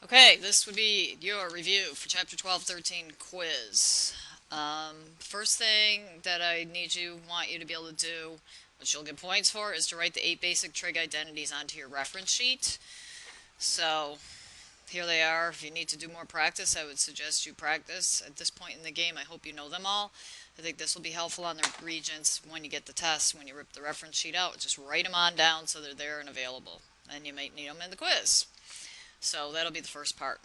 Okay, this would be your review for Chapter 12-13 quiz. First thing that I want you to be able to do, which you'll get points for, is to write the 8 basic trig identities onto your reference sheet. So, here they are. If you need to do more practice, I would suggest you practice. At this point in the game, I hope you know them all. I think this will be helpful on the regents when you get the test, when you rip the reference sheet out. Just write them on down so they're there and available. And you might need them in the quiz. So that'll be the first part.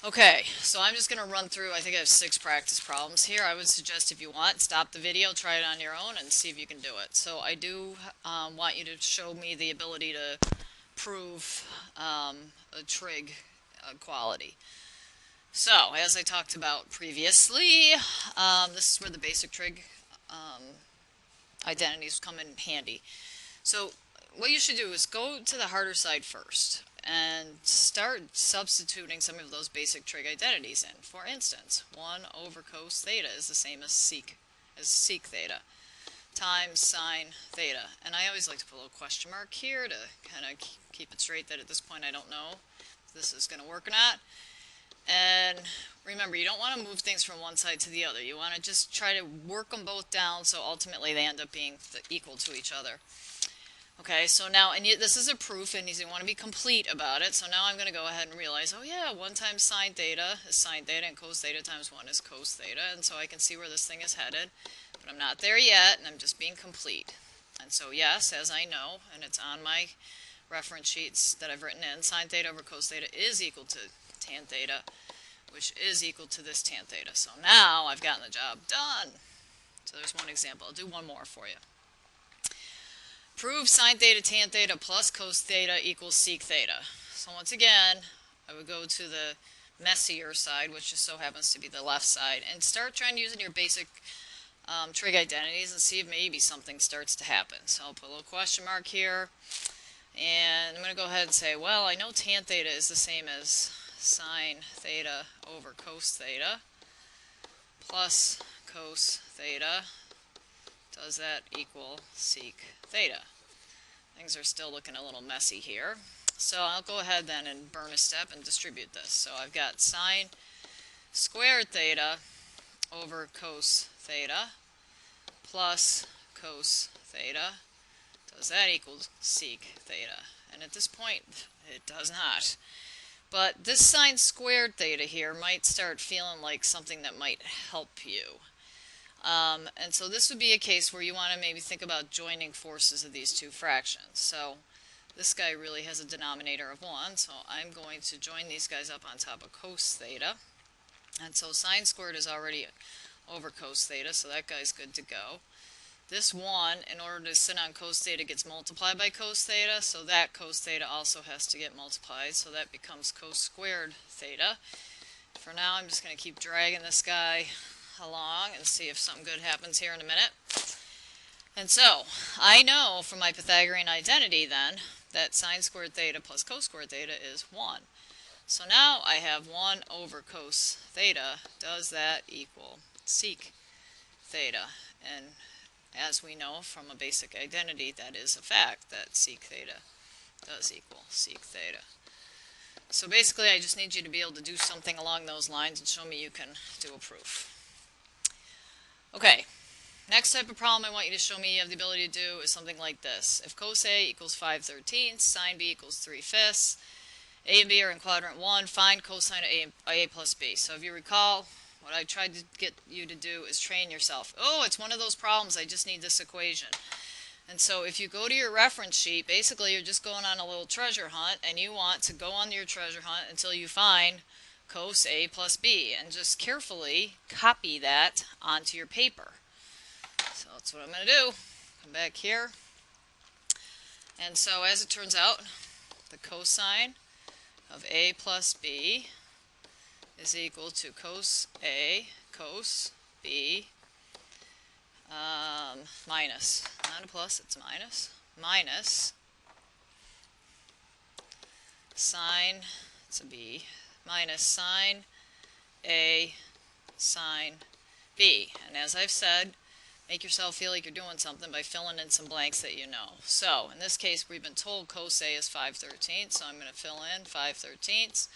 Okay, so I'm just going to run through, I think I have 6 practice problems here. I would suggest if you want, stop the video, try it on your own, and see if you can do it. So I do want you to show me the ability to prove a trig quality. So, as I talked about previously, this is where the basic trig identities come in handy. So what you should do is go to the harder side first and start substituting some of those basic trig identities in. For instance, 1 over cos theta is the same as sec theta times sine theta. And I always like to put a little question mark here to kind of keep it straight that at this point I don't know if this is going to work or not. And remember, you don't want to move things from one side to the other. You want to just try to work them both down so ultimately they end up being equal to each other. Okay, so now, and this is a proof, and you want to be complete about it. So now I'm going to go ahead and realize, oh yeah, 1 times sine theta is sine theta, and cos theta times 1 is cos theta. And so I can see where this thing is headed. But I'm not there yet, and I'm just being complete. And so yes, as I know, and it's on my reference sheets that I've written in, sine theta over cos theta is equal to tan theta, which is equal to this tan theta. So now I've gotten the job done. So there's one example. I'll do one more for you. Prove sine theta tan theta plus cos theta equals sec theta. So once again, I would go to the messier side, which just so happens to be the left side, and start trying using your basic trig identities and see if maybe something starts to happen. So I'll put a little question mark here, and I'm going to go ahead and say, well, I know tan theta is the same as sine theta over cos theta plus cos theta. Does that equal sec theta? Things are still looking a little messy here. So I'll go ahead then and burn a step and distribute this. So I've got sine squared theta over cos theta plus cos theta. Does that equal sec theta? And at this point, it does not. But this sine squared theta here might start feeling like something that might help you. And so this would be a case where you want to maybe think about joining forces of these two fractions. So this guy really has a denominator of 1, so I'm going to join these guys up on top of cos theta. And so sine squared is already over cos theta, so that guy's good to go. This 1, in order to sit on cos theta, gets multiplied by cos theta, so that cos theta also has to get multiplied, so that becomes cos squared theta. For now, I'm just going to keep dragging this guy along and see if something good happens here in a minute. And so, I know from my Pythagorean identity then that sine squared theta plus cos squared theta is 1. So now I have 1 over cos theta. Does that equal sec theta? And as we know from a basic identity, that is a fact, that sec theta does equal sec theta. So basically, I just need you to be able to do something along those lines and show me you can do a proof. Okay, next type of problem I want you to show me you have the ability to do is something like this. If cos A equals 5/13, sine B equals 3/5, A and B are in quadrant 1, find cosine of A plus B. So if you recall, what I tried to get you to do is train yourself. Oh, it's one of those problems, I just need this equation. And so if you go to your reference sheet, basically you're just going on a little treasure hunt, and you want to go on your treasure hunt until you find cos A plus B, and just carefully copy that onto your paper. So that's what I'm going to do. Come back here. And so as it turns out, the cosine of A plus B is equal to cos A cos B minus, not a plus, it's minus sine, it's a B, minus sine A sine B. And as I've said, Make yourself feel like you're doing something by filling in some blanks that you know. So, in this case, we've been told cos A is 5/13, so I'm going to fill in 5/13.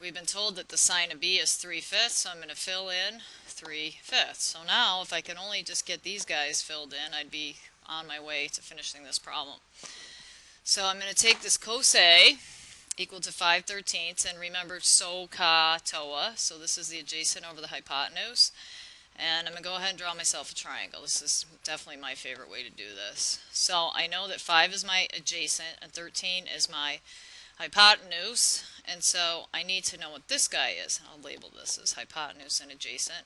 We've been told that the sine of B is 3/5, so I'm going to fill in 3/5. So now, if I can only just get these guys filled in, I'd be on my way to finishing this problem. So I'm going to take this cos A equal to 5/13, and remember so, ka, toa, so this is the adjacent over the hypotenuse. And I'm going to go ahead and draw myself a triangle. This is definitely my favorite way to do this. So I know that 5 is my adjacent and 13 is my hypotenuse. And so I need to know what this guy is. I'll label this as hypotenuse and adjacent,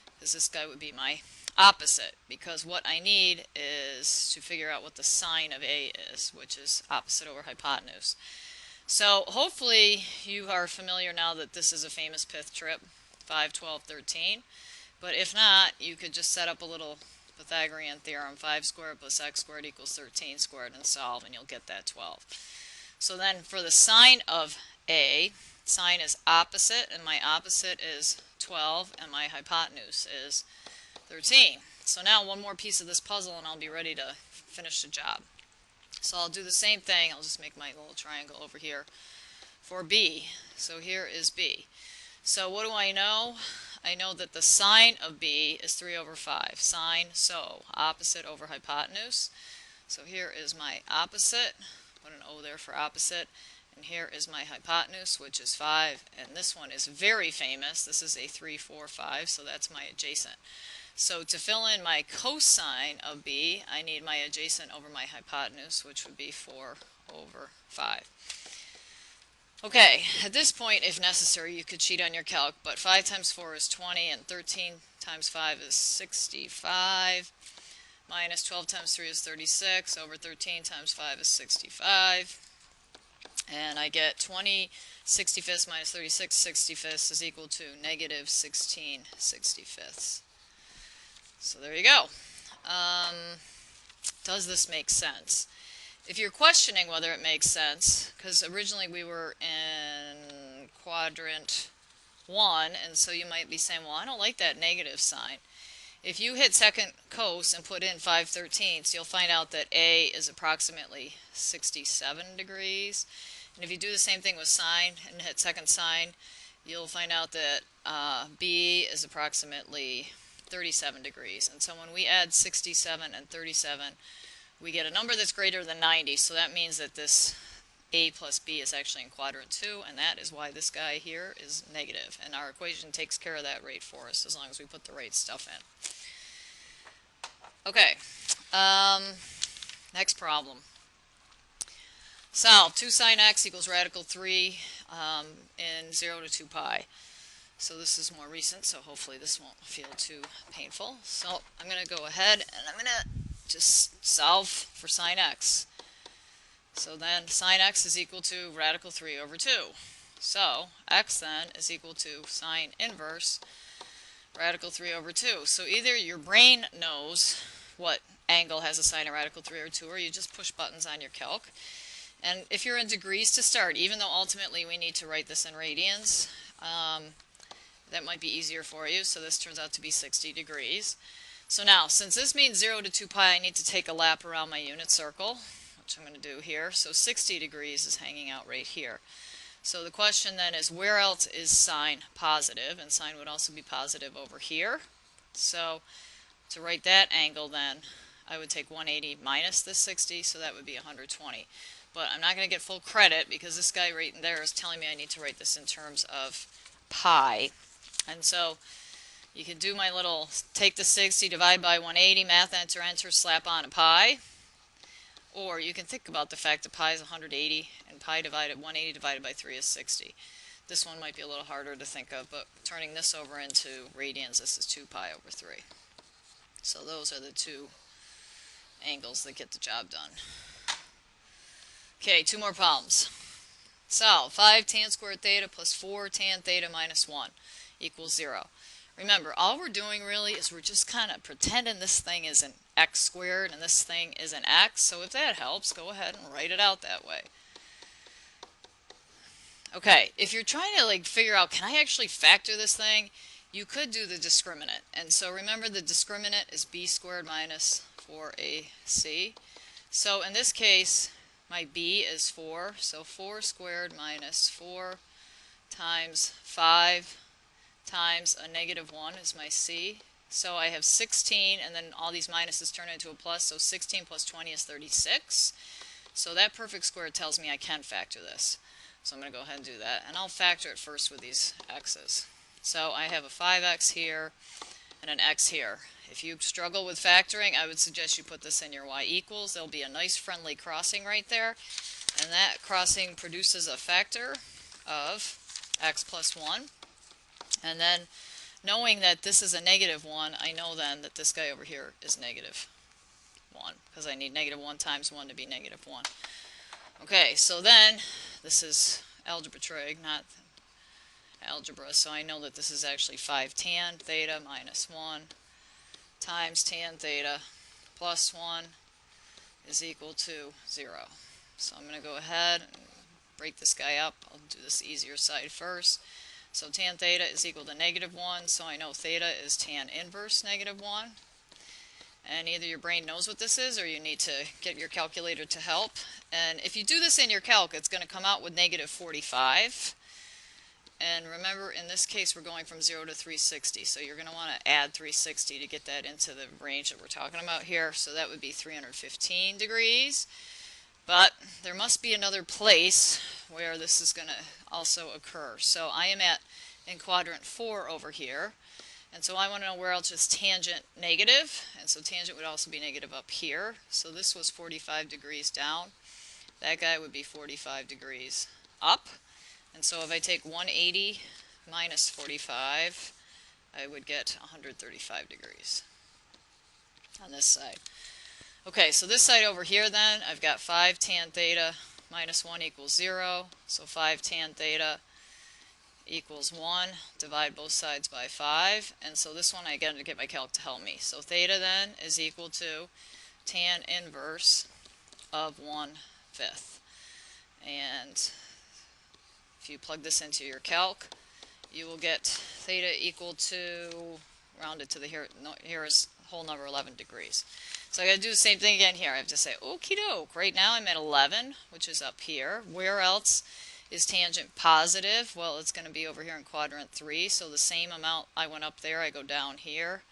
because this guy would be my opposite. Because what I need is to figure out what the sine of A is, which is opposite over hypotenuse. So hopefully you are familiar now that this is a famous pith trip, 5, 12, 13. But if not, you could just set up a little Pythagorean theorem, 5 squared plus x squared equals 13 squared, and solve, and you'll get that 12. So then for the sine of A, sine is opposite, and my opposite is 12, and my hypotenuse is 13. So now one more piece of this puzzle, and I'll be ready to finish the job. So I'll do the same thing. I'll just make my little triangle over here for B. So here is B. So what do I know? I know that the sine of B is 3 over 5. Sine, so, opposite over hypotenuse. So here is my opposite. Put an O there for opposite. And here is my hypotenuse, which is 5. And this one is very famous. This is a 3, 4, 5, so that's my adjacent. So to fill in my cosine of B, I need my adjacent over my hypotenuse, which would be 4 over 5. Okay, at this point, if necessary, you could cheat on your calc, but 5 times 4 is 20, and 13 times 5 is 65, minus 12 times 3 is 36, over 13 times 5 is 65, and I get 20 65ths minus 36 65ths is equal to negative 16 65ths. So there you go. Does this make sense? If you're questioning whether it makes sense, because originally we were in quadrant 1, and so you might be saying, well, I don't like that negative sign. If you hit second cos and put in 5/13, you'll find out that A is approximately 67 degrees. And if you do the same thing with sine and hit second sine, you'll find out that B is approximately 37 degrees. And so when we add 67 and 37, we get a number that's greater than 90, so that means that this A plus B is actually in quadrant 2, and that is why this guy here is negative. And our equation takes care of that rate for us, as long as we put the right stuff in. Okay, next problem. Solve 2 sine x equals radical 3 in 0 to 2 pi. So this is more recent, so hopefully this won't feel too painful. So I'm going to go ahead and I'm going to just solve for sine x. So then sine x is equal to radical 3 over 2. So x then is equal to sine inverse radical 3 over 2. So either your brain knows what angle has a sine of radical 3 over 2, or you just push buttons on your calc. And if you're in degrees to start, even though ultimately we need to write this in radians, that might be easier for you. So this turns out to be 60 degrees. So now, since this means 0 to 2 pi, I need to take a lap around my unit circle, which I'm going to do here. So 60 degrees is hanging out right here. So the question then is, where else is sine positive? And sine would also be positive over here. So to write that angle then, I would take 180 minus this 60, so that would be 120. But I'm not going to get full credit because this guy right there is telling me I need to write this in terms of pi. And so you can do my little, take the 60, divide by 180, math enter, enter, slap on a pi. Or you can think about the fact that pi is 180, and pi divided 180 divided by 3 is 60. This one might be a little harder to think of, but turning this over into radians, this is 2 pi over 3. So those are the two angles that get the job done. Okay, 2 more problems. Solve 5 tan squared theta plus 4 tan theta minus 1 equals 0. Remember, all we're doing really is we're just kind of pretending this thing is an x squared and this thing is an x. So if that helps, go ahead and write it out that way. Okay, if you're trying to figure out, can I actually factor this thing? you could do the discriminant. And so remember, the discriminant is b squared minus 4ac. So in this case, my b is 4, so 4 squared minus 4 times 5 times a negative 1 is my c. So I have 16, and then all these minuses turn into a plus, so 16 plus 20 is 36. So that perfect square tells me I can factor this. So I'm going to go ahead and do that, and I'll factor it first with these x's. So I have a 5x here and an x here. If you struggle with factoring, I would suggest you put this in your y equals. There'll be a nice friendly crossing right there, and that crossing produces a factor of x plus 1. And then, knowing that this is a negative 1, I know then that this guy over here is negative 1, because I need negative 1 times 1 to be negative 1. Okay, so then, this is algebra trig, not algebra, so I know that this is actually 5 tan theta minus 1 times tan theta plus 1 is equal to 0. So I'm going to go ahead and break this guy up. I'll do this easier side first. So tan theta is equal to negative 1, so I know theta is tan inverse negative 1. And either your brain knows what this is, or you need to get your calculator to help. And if you do this in your calc, it's going to come out with negative 45. And remember, in this case, we're going from 0 to 360. So you're going to want to add 360 to get that into the range that we're talking about here. So that would be 315 degrees. But there must be another place where this is going to also occur. So I am in quadrant 4 over here. And so I want to know where else is tangent negative. And so tangent would also be negative up here. So this was 45 degrees down. That guy would be 45 degrees up. And so if I take 180 minus 45, I would get 135 degrees on this side. Okay, so this side over here then, I've got 5 tan theta minus 1 equals 0. So 5 tan theta equals 1. Divide both sides by 5. And so this one I get to get my calc to help me. So theta then is equal to tan inverse of 1/5. And if you plug this into your calc, you will get theta equal to, rounded to the here is whole number 11 degrees. So I got to do the same thing again here. I have to say, okie doke, right now I'm at 11, which is up here. Where else is tangent positive? Well, it's going to be over here in quadrant 3, so the same amount I went up there, I go down here.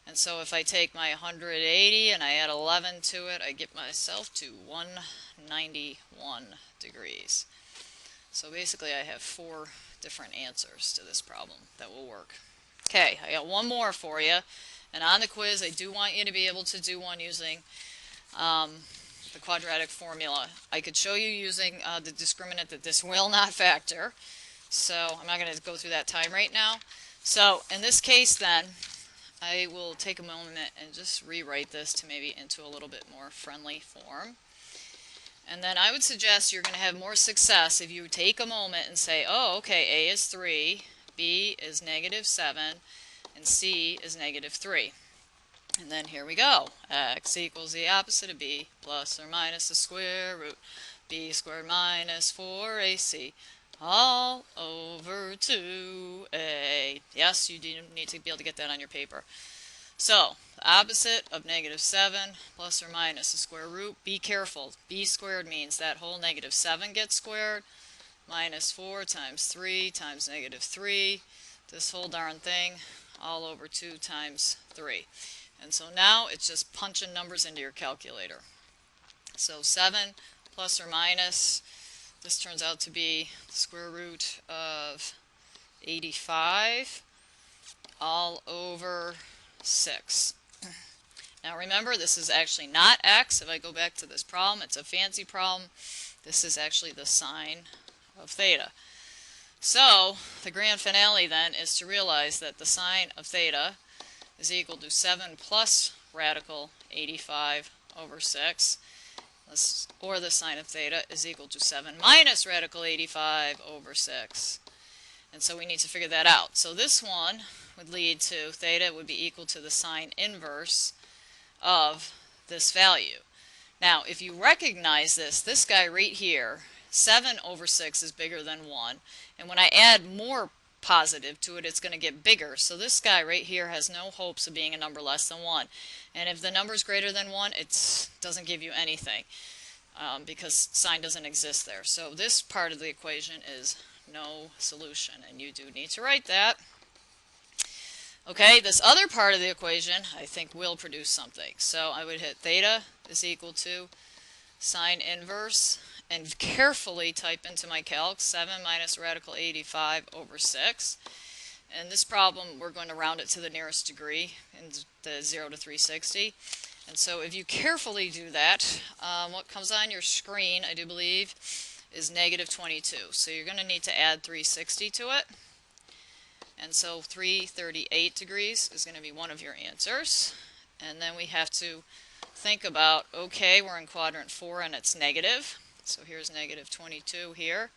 And so if I take my 180 and I add 11 to it, I get myself to 191 degrees. So basically I have 4 different answers to this problem that will work. Okay, I got one more for you. And on the quiz, I do want you to be able to do one using the quadratic formula. I could show you using the discriminant that this will not factor. So I'm not going to go through that time right now. So in this case then, I will take a moment and just rewrite this to maybe into a little bit more friendly form. And then I would suggest you're going to have more success if you take a moment and say, oh, okay, A is 3, B is negative 7, and C is negative 3. And then here we go. X equals the opposite of B plus or minus the square root B squared minus 4AC all over 2A. Yes, you do need to be able to get that on your paper. So, the opposite of negative 7 plus or minus the square root. Be careful. B squared means that whole negative 7 gets squared. Minus 4 times 3 times negative 3. This whole darn thing all over 2 times 3. And so now it's just punching numbers into your calculator. So 7 plus or minus, this turns out to be the square root of 85 all over 6. Now remember, this is actually not x. If I go back to this problem, it's a fancy problem. This is actually the sine of theta. So the grand finale then is to realize that the sine of theta is equal to 7 plus radical 85 over 6, or the sine of theta is equal to 7 minus radical 85 over 6. And so we need to figure that out. So this one would lead to theta would be equal to the sine inverse of this value. Now, if you recognize this guy right here, 7 over 6 is bigger than 1. And when I add more positive to it, it's going to get bigger. So this guy right here has no hopes of being a number less than 1. And if the number is greater than 1, it doesn't give you anything because sine doesn't exist there. So this part of the equation is no solution, and you do need to write that. Okay, this other part of the equation I think will produce something. So I would hit theta is equal to sine inverse and carefully type into my calc 7 minus radical 85 over 6. And this problem, we're going to round it to the nearest degree in the 0 to 360. And so if you carefully do that, what comes on your screen, I do believe, is negative 22. So you're going to need to add 360 to it. And so 338 degrees is going to be one of your answers. And then we have to think about, okay, we're in quadrant 4 and it's negative. So here's negative 22 here.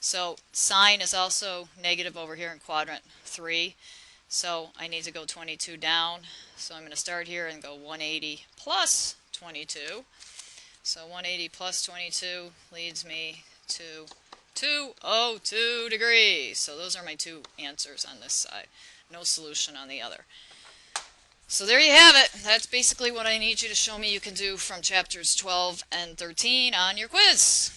So sine is also negative over here in quadrant 3. So I need to go 22 down. So I'm going to start here and go 180 plus 22. So 180 plus 22 leads me to 202 degrees. So those are my two answers on this side. No solution on the other. So there you have it. That's basically what I need you to show me you can do from chapters 12 and 13 on your quiz.